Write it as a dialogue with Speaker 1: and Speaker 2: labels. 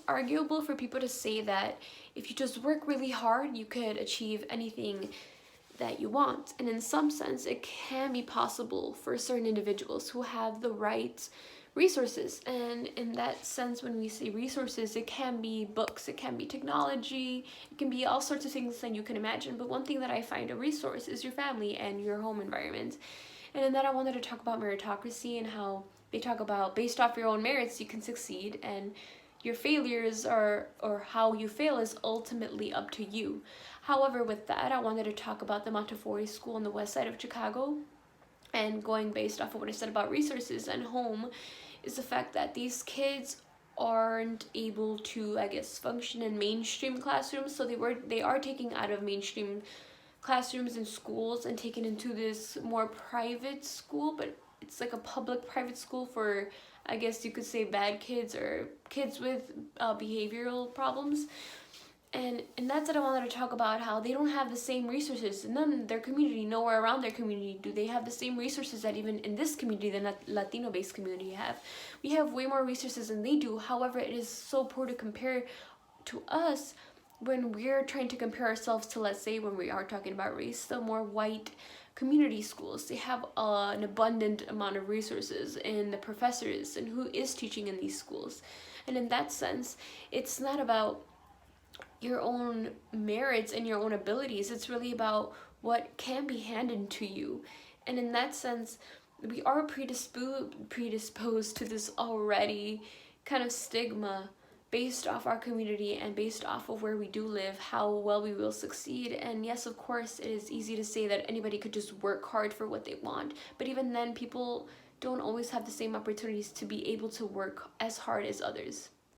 Speaker 1: arguable for people to say that if you just work really hard, you could achieve anything that you want. And in some sense, it can be possible for certain individuals who have the right resources. And in that sense, when we say resources, it can be books, it can be technology, it can be all sorts of things that you can imagine. But one thing that I find a resource is your family and your home environment. And in that, I wanted to talk about meritocracy and how they talk about based off your own merits, you can succeed, and your failures are, or how you fail is ultimately up to you. However, with that, I wanted to talk about the Montefiore School on the west side of Chicago, and going based off of what I said about resources and home is the fact that these kids aren't able to, I guess, function in mainstream classrooms. So they are taking out of mainstream classrooms and schools and taken into this more private school, but it's like a public private school for, I guess you could say, bad kids or kids with behavioral problems. And that's what I wanted to talk about, how they don't have the same resources in them, their community, nowhere around their community do they have the same resources that even in this community, the Latino based community have. We have way more resources than they do. However, it is so poor to compare to us when we're trying to compare ourselves to, let's say, when we are talking about race, the more white community schools. They have an abundant amount of resources in the professors and who is teaching in these schools. And in that sense, it's not about your own merits and your own abilities. It's really about what can be handed to you. And in that sense, we are predisposed to this already kind of stigma based off our community and based off of where we do live, how well we will succeed. And yes, of course, it is easy to say that anybody could just work hard for what they want. But even then, people don't always have the same opportunities to be able to work as hard as others.